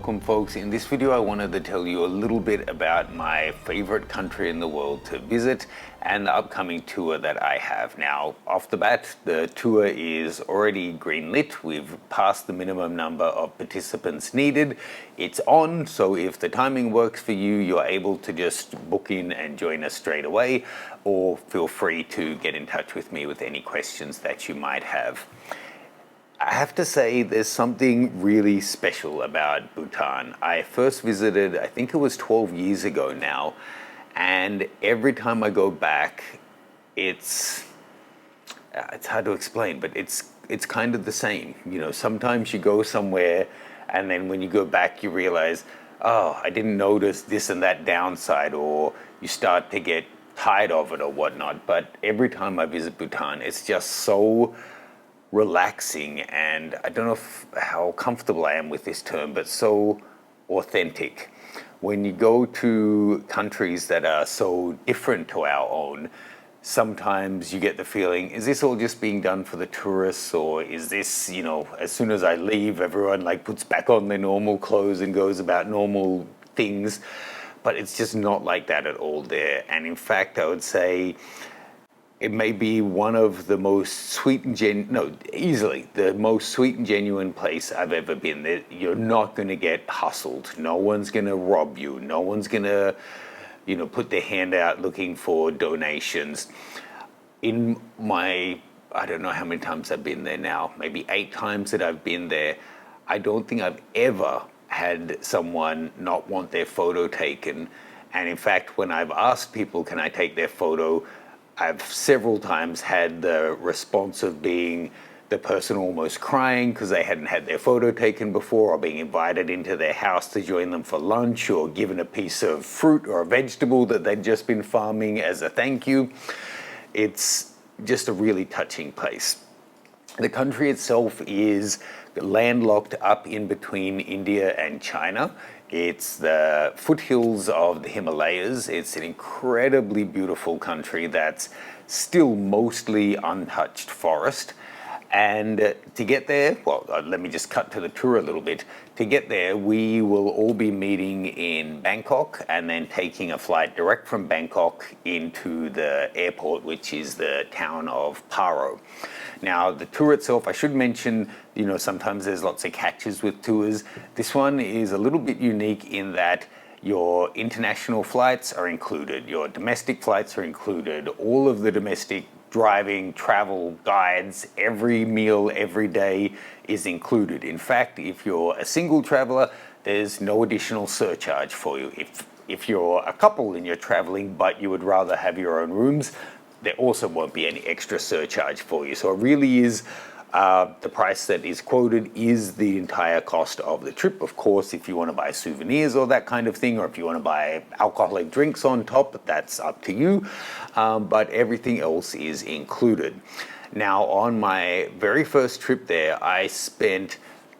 Welcome folks. In this video I wanted to tell you a little bit about my favorite country in the world to visit and the upcoming tour that I have. Now, off the bat, the tour is already green lit. We've passed the minimum number of participants needed. It's on, so if the timing works for you, you're able to just book in and join us straight away, or feel free to get in touch with me with any questions that you might have. I have to say there's something really special about Bhutan. I first visited, I think it was 12 years ago now, and every time I go back, it's hard to explain, but it's kind of the same. You know, sometimes you go somewhere and then when you go back you realize, oh, I didn't notice this and that downside, or you start to get tired of it or whatnot. But every time I visit Bhutan, it's just so relaxing, and I don't know how comfortable I am with this term, but so authentic. When you go to countries that are so different to our own, sometimes you get the feeling, is this all just being done for the tourists, or is this, you know, as soon as I leave, everyone like puts back on their normal clothes and goes about normal things? But it's just not like that at all there. And in fact, I would say it may be one of the most sweet and easily the most sweet and genuine place I've ever been. You're not going to get hustled. No one's going to rob you. No one's going to, you know, put their hand out looking for donations. In my, I don't know how many times I've been there now, maybe 8 times that I've been there, I don't think I've ever had someone not want their photo taken. And in fact, when I've asked people, can I take their photo, I've several times had the response of being the person almost crying because they hadn't had their photo taken before, or being invited into their house to join them for lunch, or given a piece of fruit or a vegetable that they'd just been farming as a thank you. It's just a really touching place. The country itself is landlocked up in between India and China. It's the foothills of the Himalayas. It's an incredibly beautiful country that's still mostly untouched forest. And to get there, well, let me just cut to the tour a little bit. To get there, we will all be meeting in Bangkok and then taking a flight direct from Bangkok into the airport, which is the town of Paro. Now, the tour itself, I should mention, you know, sometimes there's lots of catches with tours. This one is a little bit unique in that your international flights are included, your domestic flights are included, all of the domestic driving, travel guides, every meal, every day is included. In fact, if you're a single traveler, there's no additional surcharge for you. If you're a couple and you're traveling, but you would rather have your own rooms, there also won't be any extra surcharge for you. So it really is, the price that is quoted is the entire cost of the trip. Of course, if you want to buy souvenirs or that kind of thing, or if you want to buy alcoholic drinks on top, that's up to you. But everything else is included. Now, on my very first trip there, I spent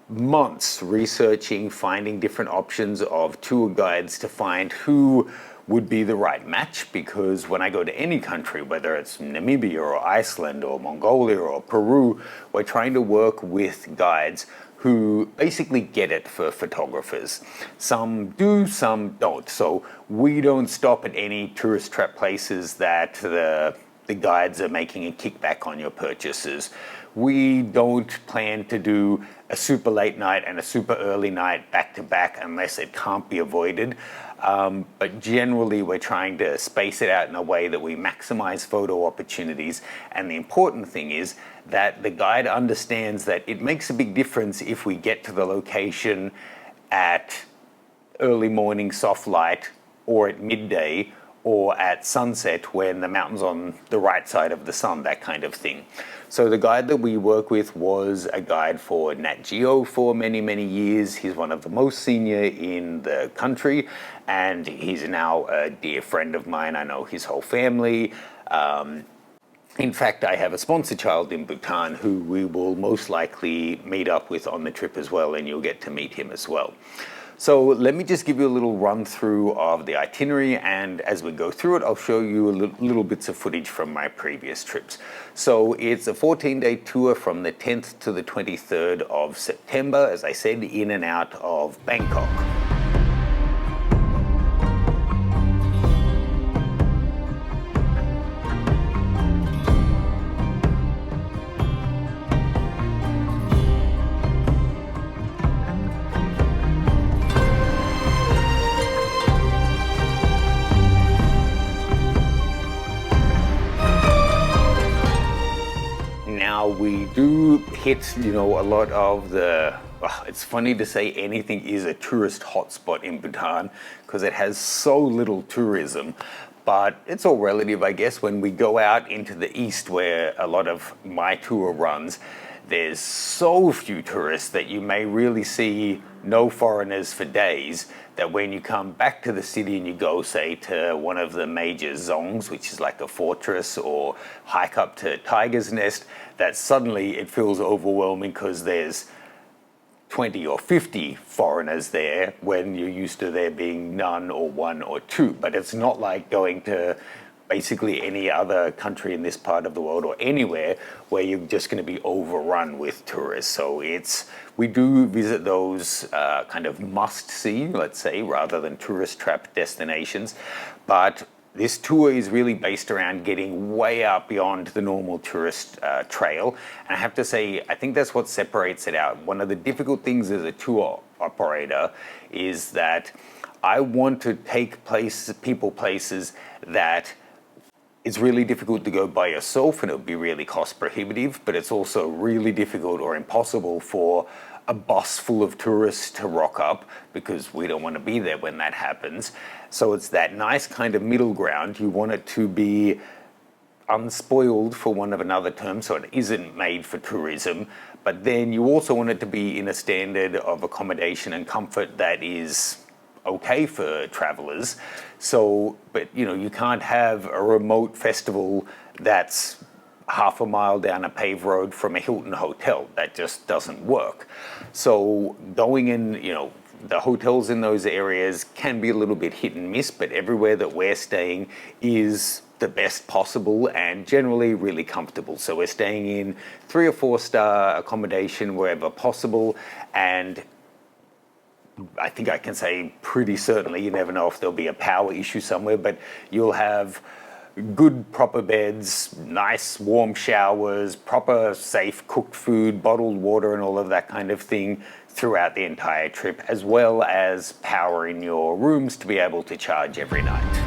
months researching, finding different options of tour guides to find who would be the right match, because when I go to any country, whether it's Namibia or Iceland or Mongolia or Peru, we're trying to work with guides who basically get it for photographers. Some do, some don't. So we don't stop at any tourist trap places that the guides are making a kickback on your purchases. We don't plan to do a super late night and a super early night back to back unless it can't be avoided. But generally we're trying to space it out in a way that we maximize photo opportunities. And the important thing is that the guide understands that it makes a big difference if we get to the location at early morning soft light, or at midday, or at sunset when the mountain's on the right side of the sun, that kind of thing. So the guide that we work with was a guide for Nat Geo for many, many years. He's one of the most senior in the country, and he's now a dear friend of mine. I know his whole family. In fact, I have a sponsor child in Bhutan who we will most likely meet up with on the trip as well, and you'll get to meet him as well. So let me just give you a little run through of the itinerary, and as we go through it, I'll show you little bits of footage from my previous trips. So it's a 14-day tour from the 10th to the 23rd of September, as I said, in and out of Bangkok. Now we do hit, a lot of the, it's funny to say anything is a tourist hotspot in Bhutan because it has so little tourism, but it's all relative, I guess. When we go out into the east where a lot of my tour runs, there's so few tourists that you may really see no foreigners for days, that when you come back to the city and you go, say, to one of the major zongs, which is like a fortress, or hike up to Tiger's Nest, that suddenly it feels overwhelming because there's 20 or 50 foreigners there when you're used to there being none or one or two. But it's not like going to basically any other country in this part of the world or anywhere where you're just going to be overrun with tourists. So we do visit those kind of must-see, let's say, rather than tourist-trap destinations. But this tour is really based around getting way out beyond the normal tourist trail. And I have to say, I think that's what separates it out. One of the difficult things as a tour operator is that I want to take people places that it's really difficult to go by yourself, and it would be really cost prohibitive, but it's also really difficult or impossible for a bus full of tourists to rock up, because we don't want to be there when that happens. So it's that nice kind of middle ground. You want it to be unspoiled, for want of another term, so it isn't made for tourism, but then you also want it to be in a standard of accommodation and comfort that is okay for travelers. So, but you can't have a remote festival that's half a mile down a paved road from a Hilton hotel. That just doesn't work. So going in, the hotels in those areas can be a little bit hit and miss, but everywhere that we're staying is the best possible and generally really comfortable. So we're staying in 3 or 4 star accommodation wherever possible, and I think I can say pretty certainly, you never know if there'll be a power issue somewhere, but you'll have good proper beds, nice warm showers, proper safe cooked food, bottled water and all of that kind of thing throughout the entire trip, as well as power in your rooms to be able to charge every night.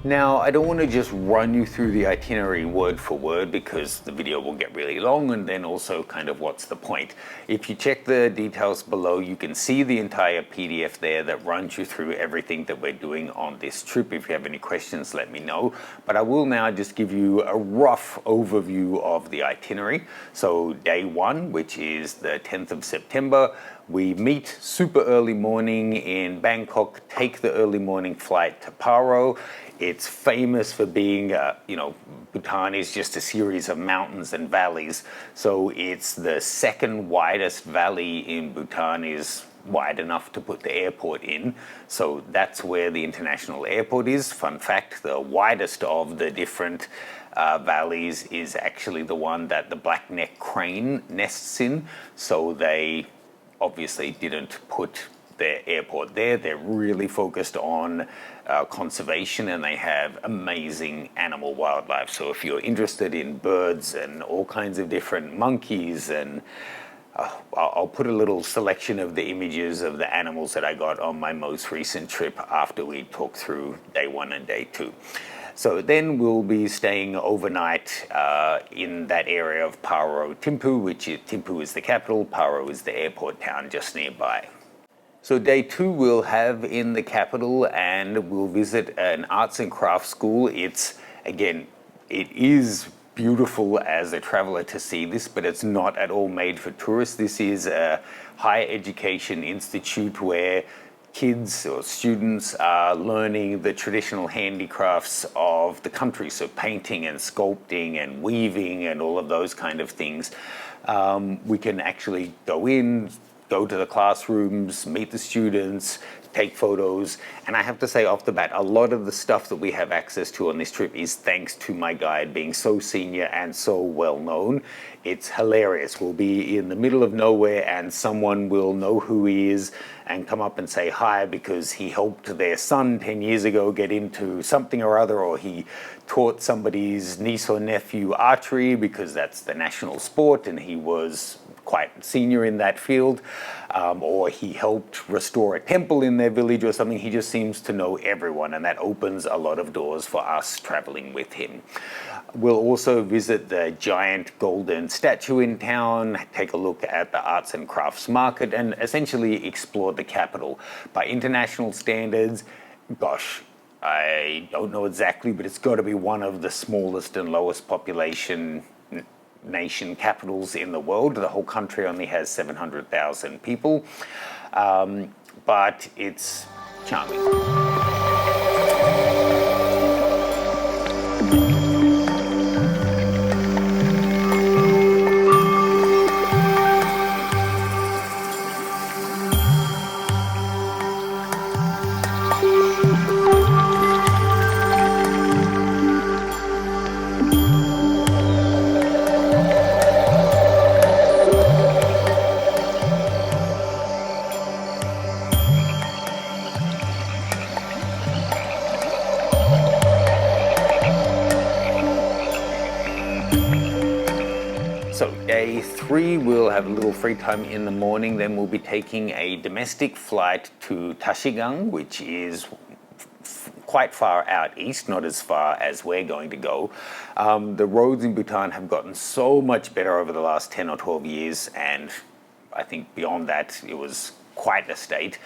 Now, I don't want to just run you through the itinerary word for word because the video will get really long, and then also kind of what's the point. If you check the details below, you can see the entire PDF there that runs you through everything that we're doing on this trip. If you have any questions, let me know. But I will now just give you a rough overview of the itinerary. So day 1, which is the 10th of September, we meet super early morning in Bangkok, take the early morning flight to Paro. It's famous for being, Bhutan is just a series of mountains and valleys. So it's the second widest valley in Bhutan, is wide enough to put the airport in. So that's where the international airport is. Fun fact, the widest of the different valleys is actually the one that the black-necked crane nests in. So they obviously didn't put their airport there. They're really focused on conservation, and they have amazing animal wildlife. So if you're interested in birds and all kinds of different monkeys, and I'll put a little selection of the images of the animals that I got on my most recent trip after we talked through day 1 and day 2. So then we'll be staying overnight in that area of Paro Thimphu, Thimphu is the capital, Paro is the airport town just nearby. So day 2 we'll have in the capital, and we'll visit an arts and crafts school. It is beautiful as a traveler to see this, but it's not at all made for tourists. This is a higher education institute where kids or students are learning the traditional handicrafts of the country, so painting and sculpting and weaving and all of those kind of things. We can actually go to the classrooms, meet the students, take photos. And I have to say off the bat, a lot of the stuff that we have access to on this trip is thanks to my guide being so senior and so well known. It's hilarious. We'll be in the middle of nowhere and someone will know who he is and come up and say hi because he helped their son 10 years ago get into something or other, or he taught somebody's niece or nephew archery because that's the national sport and he was quite senior in that field, or he helped restore a temple in their village or something. He just seems to know everyone, and that opens a lot of doors for us traveling with him. We'll also visit the giant golden statue in town, take a look at the arts and crafts market, and essentially explore the capital. By international standards, gosh, I don't know exactly, but it's got to be one of the smallest and lowest population nation capitals in the world. The whole country only has 700,000 people, but it's charming. So day 3, we'll have a little free time in the morning. Then we'll be taking a domestic flight to Tashigang, which is quite far out east, not as far as we're going to go. The roads in Bhutan have gotten so much better over the last 10 or 12 years, and I think beyond that, it was quite a state.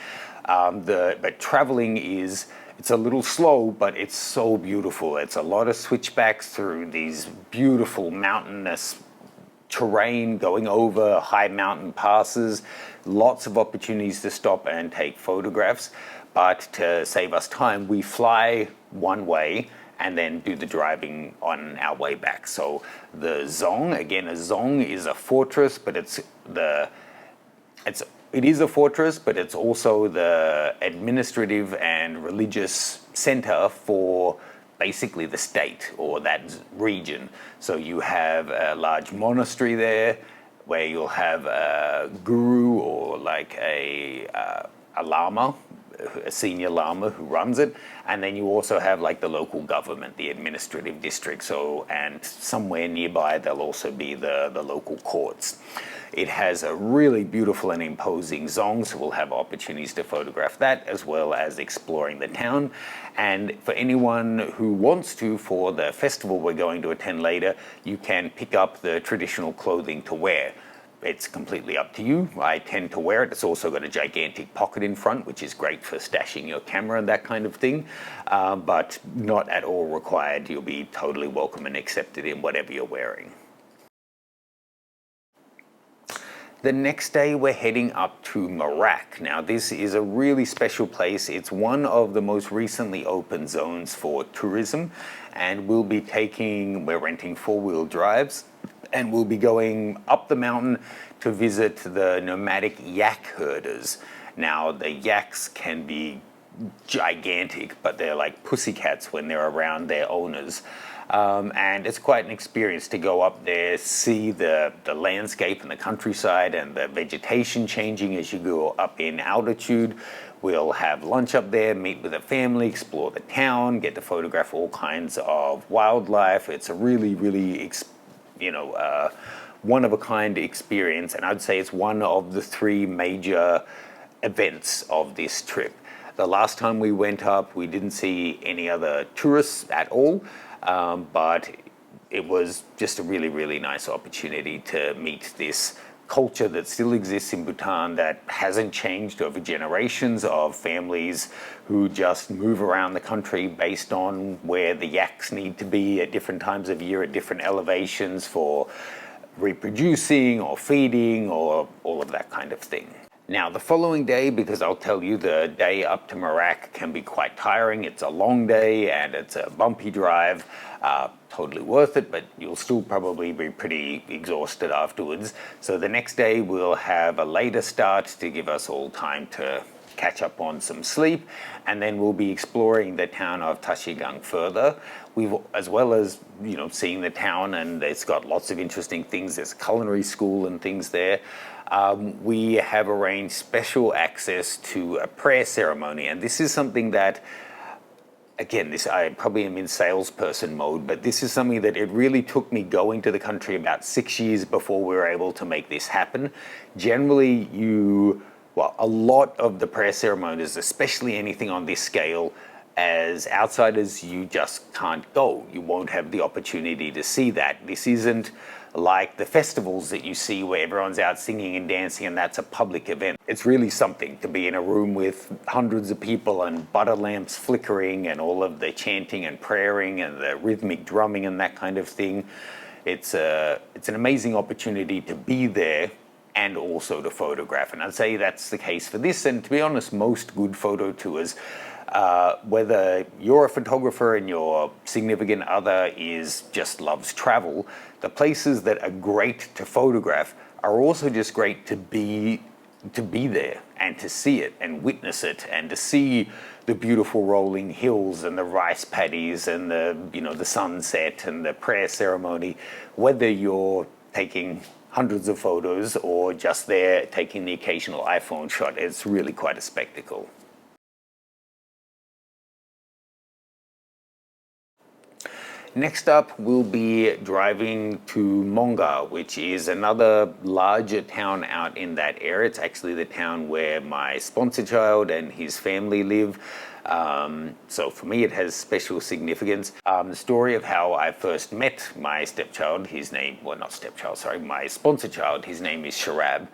But traveling it's a little slow, but it's so beautiful. It's a lot of switchbacks through these beautiful mountainous terrain, going over high mountain passes, lots of opportunities to stop and take photographs. But to save us time, we fly one way and then do the driving on our way back. So the Zong, again, a Zong is a fortress, but it is a fortress, but it's also the administrative and religious center for basically the state or that region. So you have a large monastery there where you'll have a guru or like a lama, a senior lama who runs it, and then you also have like the local government, the administrative district. So, and somewhere nearby there'll also be the local courts. It has a really beautiful and imposing zong, so we'll have opportunities to photograph that as well as exploring the town. And for anyone who wants to, for the festival we're going to attend later, you can pick up the traditional clothing to wear. It's completely up to you. I tend to wear it. It's also got a gigantic pocket in front, which is great for stashing your camera and that kind of thing, but not at all required. You'll be totally welcome and accepted in whatever you're wearing. The next day, we're heading up to Merak. Now, this is a really special place. It's one of the most recently opened zones for tourism, and we're renting 4-wheel drives, and we'll be going up the mountain to visit the nomadic yak herders. Now, the yaks can be gigantic, but they're like pussycats when they're around their owners. And it's quite an experience to go up there, see the landscape and the countryside and the vegetation changing as you go up in altitude. We'll have lunch up there, meet with a family, explore the town, get to photograph all kinds of wildlife. It's a really, really, one-of-a-kind experience, and I'd say it's one of the 3 major events of this trip. The last time we went up, we didn't see any other tourists at all. But it was just a really, really nice opportunity to meet this culture that still exists in Bhutan that hasn't changed over generations, of families who just move around the country based on where the yaks need to be at different times of year, at different elevations for reproducing or feeding or all of that kind of thing. Now, the following day, because I'll tell you the day up to Merak can be quite tiring. It's a long day and it's a bumpy drive. Totally worth it, but you'll still probably be pretty exhausted afterwards. So the next day we'll have a later start to give us all time to catch up on some sleep, and then we'll be exploring the town of Tashigang further. As well as seeing the town, and it's got lots of interesting things. There's a culinary school and things there. We have arranged special access to a prayer ceremony, and this is something that, again, I probably am in salesperson mode, but this is something that it really took me going to the country about 6 years before we were able to make this happen. Generally, a lot of the prayer ceremonies, especially anything on this scale, as outsiders, you just can't go. You won't have the opportunity to see that. This isn't like the festivals that you see where everyone's out singing and dancing and that's a public event. It's really something to be in a room with hundreds of people and butter lamps flickering and all of the chanting and praying and the rhythmic drumming and that kind of thing. It's an amazing opportunity to be there and also to photograph. And I'd say that's the case for this, and to be honest, most good photo tours, whether you're a photographer and your significant other just loves travel, the places that are great to photograph are also just great to be there and to see it and witness it and to see the beautiful rolling hills and the rice paddies and the sunset and the prayer ceremony. Whether you're taking hundreds of photos or just there taking the occasional iPhone shot, it's really quite a spectacle. Next up, we'll be driving to Monga, which is another larger town out in that area. It's actually the town where my sponsor child and his family live. So for me, it has special significance. The story of how I first met my stepchild, my sponsor child, his name is Sharab.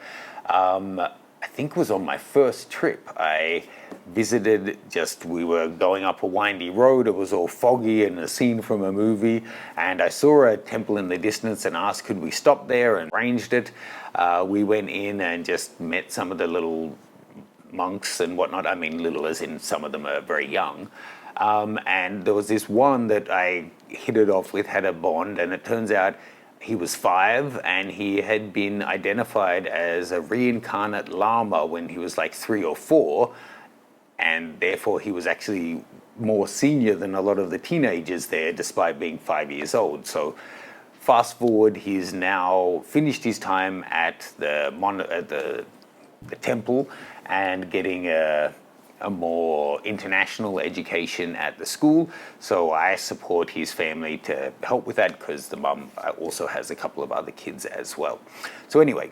I think was on my first trip. I visited, we were going up a windy road, it was all foggy and a scene from a movie, and I saw a temple in the distance and asked could we stop there, and arranged it. We went in and just met some of the little monks and whatnot. I mean little as in some of them are very young. And there was this one that I hit it off with, had a bond, and it turns out he was 5 and he had been identified as a reincarnate Lama when he was like 3 or 4, and therefore he was actually more senior than a lot of the teenagers there despite being 5 years old. So fast forward, he's now finished his time at the temple and getting a more international education at the school. So I support his family to help with that because the mum also has a couple of other kids as well. So anyway,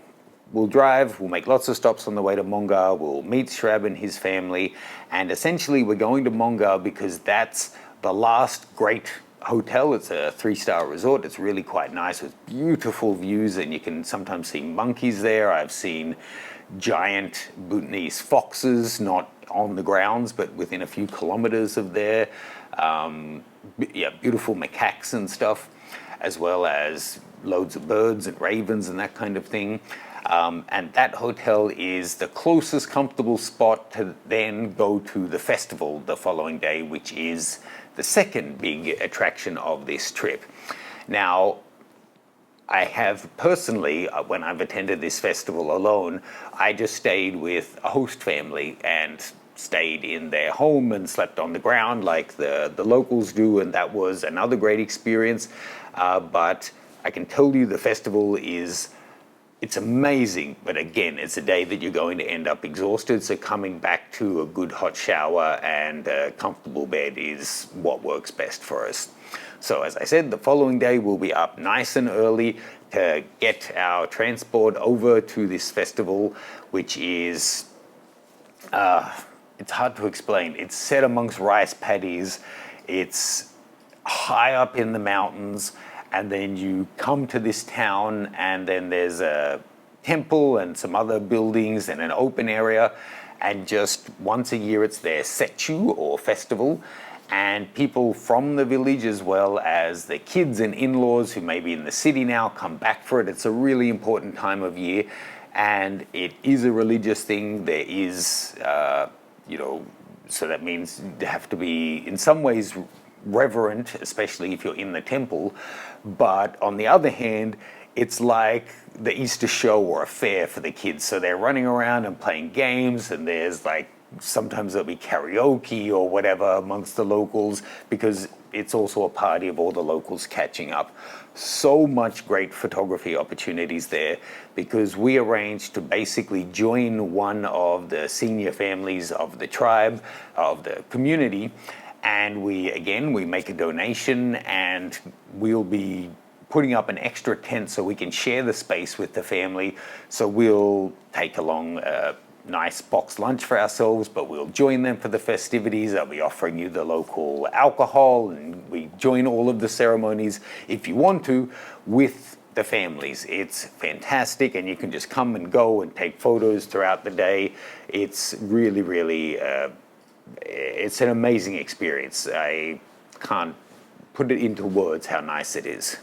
we'll drive, we'll make lots of stops on the way to Monga, we'll meet Shrab and his family, and essentially we're going to Monga because that's the last great hotel. It's a 3-star resort. It's really quite nice with beautiful views, and you can sometimes see monkeys there. I've seen giant Bhutanese foxes, not on the grounds, but within a few kilometers of there. Beautiful macaques and stuff, as well as loads of birds and ravens and that kind of thing. And that hotel is the closest comfortable spot to then go to the festival the following day, which is the second big attraction of this trip. Now, I have personally, when I've attended this festival alone, I just stayed with a host family and stayed in their home and slept on the ground like the locals do, and that was another great experience. But I can tell you the festival it's amazing, but again, it's a day that you're going to end up exhausted, so coming back to a good hot shower and a comfortable bed is what works best for us. So as I said, the following day we'll be up nice and early to get our transport over to this festival, which is, it's hard to explain. It's set amongst rice paddies, it's high up in the mountains, and then you come to this town and then there's a temple and some other buildings and an open area, and just once a year it's their Sechu or festival, and people from the village as well as the kids and in-laws who may be in the city now come back for it. It's a really important time of year, and it is a religious thing. There is, so that means you have to be in some ways reverent, especially if you're in the temple. But on the other hand, it's like the Easter show or a fair for the kids. So they're running around and playing games, and there's like sometimes there'll be karaoke or whatever amongst the locals, because it's also a party of all the locals catching up. So much great photography opportunities there, because we arranged to basically join one of the senior families of the tribe, of the community, and we make a donation, and we'll be putting up an extra tent so we can share the space with the family. So we'll take along a nice box lunch for ourselves, but we'll join them for the festivities. They'll be offering you the local alcohol, and we join all of the ceremonies if you want to with the families. It's fantastic, and you can just come and go and take photos throughout the day. It's really, it's an amazing experience. I can't put it into words how nice it is.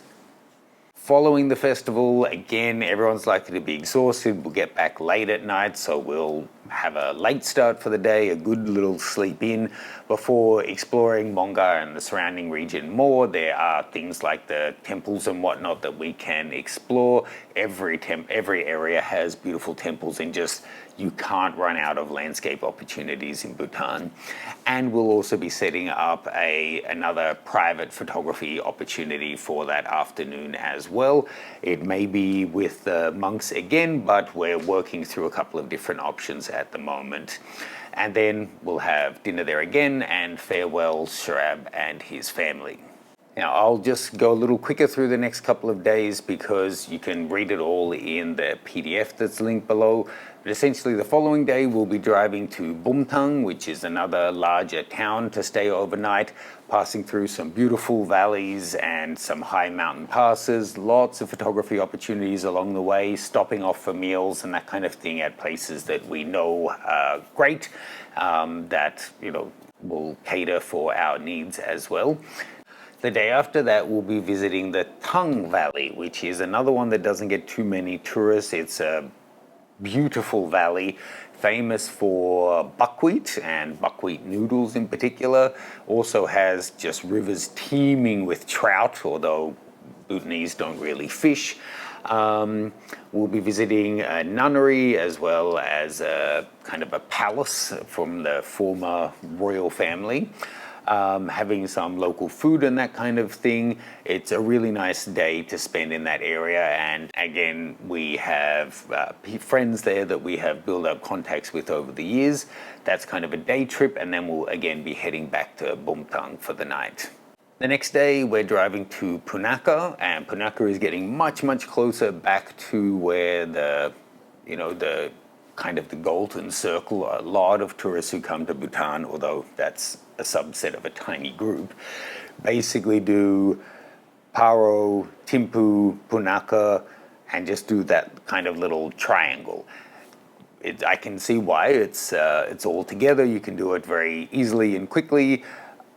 Following the festival, again, everyone's likely to be exhausted. We'll get back late at night, so we'll have a late start for the day, a good little sleep in before exploring Monga and the surrounding region more. There are things like the temples and whatnot that we can explore. Every area has beautiful temples, and just you can't run out of landscape opportunities in Bhutan. And we'll also be setting up another private photography opportunity for that afternoon as well. It may be with the monks again, but we're working through a couple of different options at the moment. And then we'll have dinner there again and farewell Sharab and his family. Now, I'll just go a little quicker through the next couple of days because you can read it all in the PDF that's linked below. But essentially, the following day, we'll be driving to Bhutan, which is another larger town, to stay overnight, passing through some beautiful valleys and some high mountain passes. Lots of photography opportunities along the way, stopping off for meals and that kind of thing at places that we know are great, that will cater for our needs as well. The day after that, we'll be visiting the Tung Valley, which is another one that doesn't get too many tourists. It's a beautiful valley, famous for buckwheat and buckwheat noodles in particular. Also has just rivers teeming with trout, although Bhutanese don't really fish. We'll be visiting a nunnery as well as a kind of a palace from the former royal family. Having some local food and that kind of thing. It's a really nice day to spend in that area, and again, we have friends there that we have built up contacts with over the years. That's kind of a day trip, and then we'll again be heading back to Bhutan for the night. The next day, we're driving to Punakha, and Punakha is getting much closer back to where the kind of the golden circle. A lot of tourists who come to Bhutan, although that's a subset of a tiny group, basically do Paro, Thimphu, Punakha, and just do that kind of little triangle. I can see why. It's all together. You can do it very easily and quickly.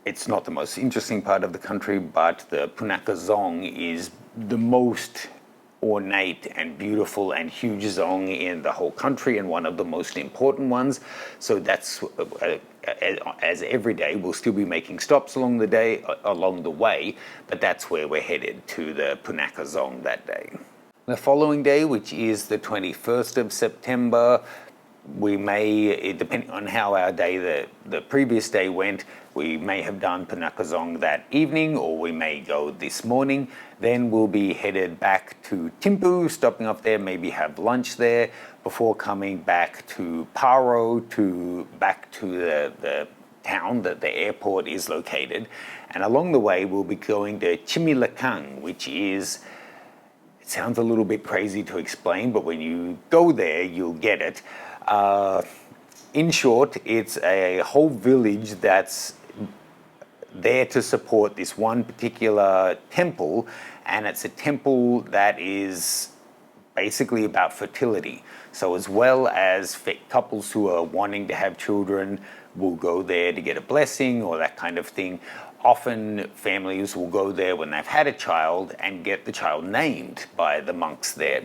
It's not the most interesting part of the country, but the Punakha Dzong is the most ornate and beautiful and huge dzong in the whole country, and one of the most important ones. So that's as every day we'll still be making stops along the way, but that's where we're headed, to the Punakha Dzong that day. The following day, which is the 21st of September, we may, depending on how our day the previous day went, we may have done Punakha Dzong that evening, or we may go this morning. Then we'll be headed back to Thimphu, stopping off there, maybe have lunch there, before coming back to Paro, back to the town that the airport is located. And along the way, we'll be going to Chimilakang, which is, it sounds a little bit crazy to explain, but when you go there, you'll get it. In short, it's a whole village that's there to support this one particular temple, and it's a temple that is basically about fertility. So as well as couples who are wanting to have children will go there to get a blessing or that kind of thing. Often families will go there when they've had a child and get the child named by the monks there.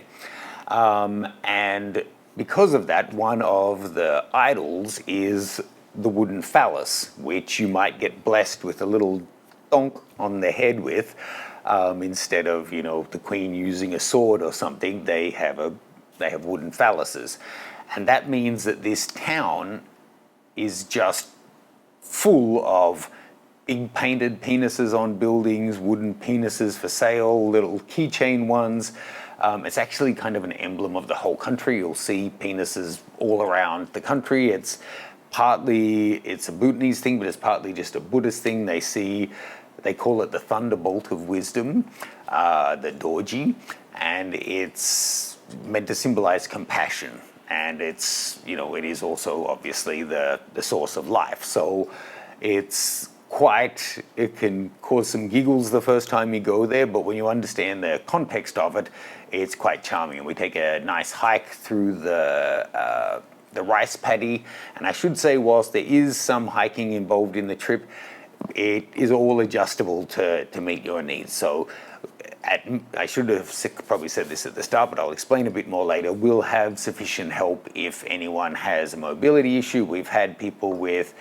And because of that, one of the idols is the wooden phallus, which you might get blessed with a little donk on the head with, instead of the queen using a sword or something. They have wooden phalluses, and that means that this town is just full of big painted penises on buildings, wooden penises for sale, little keychain ones. It's actually kind of an emblem of the whole country. You'll see penises all around the country. It's a Bhutanese thing, but it's partly just a Buddhist thing. They call it the thunderbolt of wisdom, the dorji, and it's meant to symbolize compassion. And it is also obviously the source of life. So it can cause some giggles the first time you go there, but when you understand the context of it, it's quite charming. And we take a nice hike through the rice paddy. And I should say, whilst there is some hiking involved in the trip, it is all adjustable to meet your needs. So I should have probably said this at the start, but I'll explain a bit more later. We'll have sufficient help if anyone has a mobility issue. We've had people with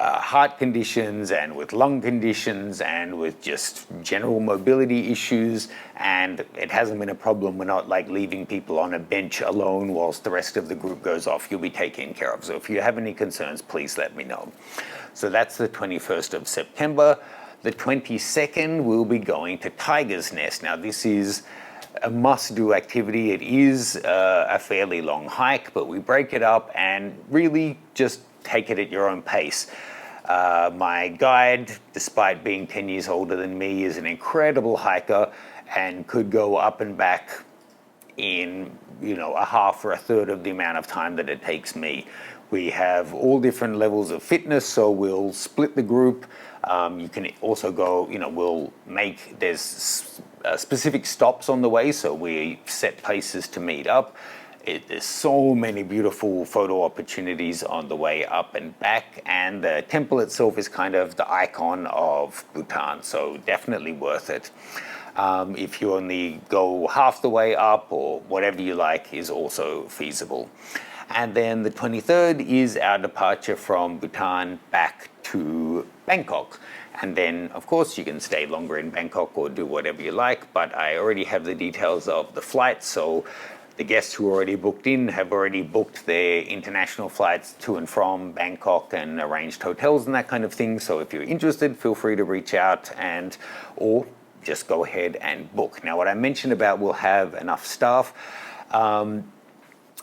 heart conditions and with lung conditions and with just general mobility issues, and it hasn't been a problem. We're not like leaving people on a bench alone whilst the rest of the group goes off. You'll be taken care of. So if you have any concerns, please let me know. So that's the 21st of September. The 22nd, we'll be going to Tiger's Nest. Now, this is a must-do activity. It is a fairly long hike, but we break it up and really just take it at your own pace. My guide, despite being 10 years older than me, is an incredible hiker and could go up and back in, a half or a third of the amount of time that it takes me. We have all different levels of fitness, so we'll split the group. You can also go, there's specific stops on the way, so we set places to meet up. There's so many beautiful photo opportunities on the way up and back, and the temple itself is kind of the icon of Bhutan, so definitely worth it. If you only go half the way up or whatever you like is also feasible. And then the 23rd is our departure from Bhutan back to Bangkok. And then, of course, you can stay longer in Bangkok or do whatever you like, but I already have the details of the flight, so the guests who already booked in have already booked their international flights to and from Bangkok and arranged hotels and that kind of thing. So if you're interested, feel free to reach out or just go ahead and book. Now, what I mentioned about we'll have enough staff,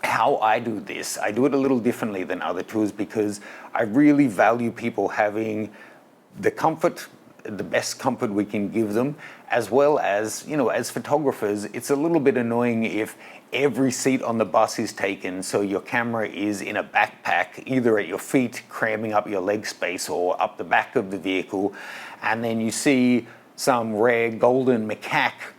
how I do this, I do it a little differently than other tours because I really value people having the best comfort we can give them, as well as, as photographers, it's a little bit annoying if every seat on the bus is taken, so your camera is in a backpack, either at your feet, cramming up your leg space, or up the back of the vehicle, and then you see some rare golden macaque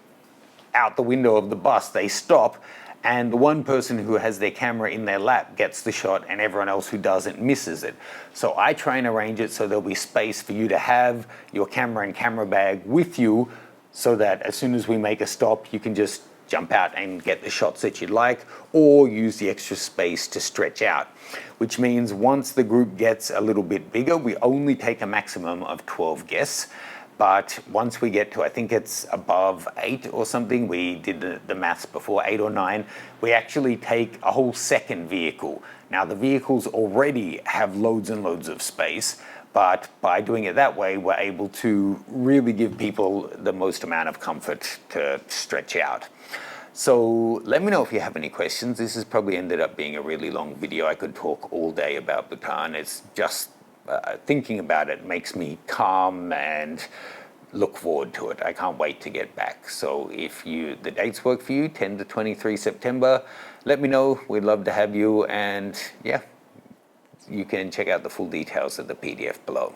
out the window of the bus. They stop, and the one person who has their camera in their lap gets the shot and everyone else who doesn't misses it. So I try and arrange it so there'll be space for you to have your camera and camera bag with you so that as soon as we make a stop, you can just jump out and get the shots that you'd like, or use the extra space to stretch out. Which means once the group gets a little bit bigger, we only take a maximum of 12 guests. But once we get to, I think it's above 8 or something, we did the maths before, 8 or 9, we actually take a whole second vehicle. Now the vehicles already have loads and loads of space, but by doing it that way, we're able to really give people the most amount of comfort to stretch out. So let me know if you have any questions. This has probably ended up being a really long video. I could talk all day about Bhutan. It's just thinking about it makes me calm and look forward to it. I can't wait to get back. So if the dates work for you, 10 to 23 September, let me know. We'd love to have you. And yeah, you can check out the full details of the PDF below.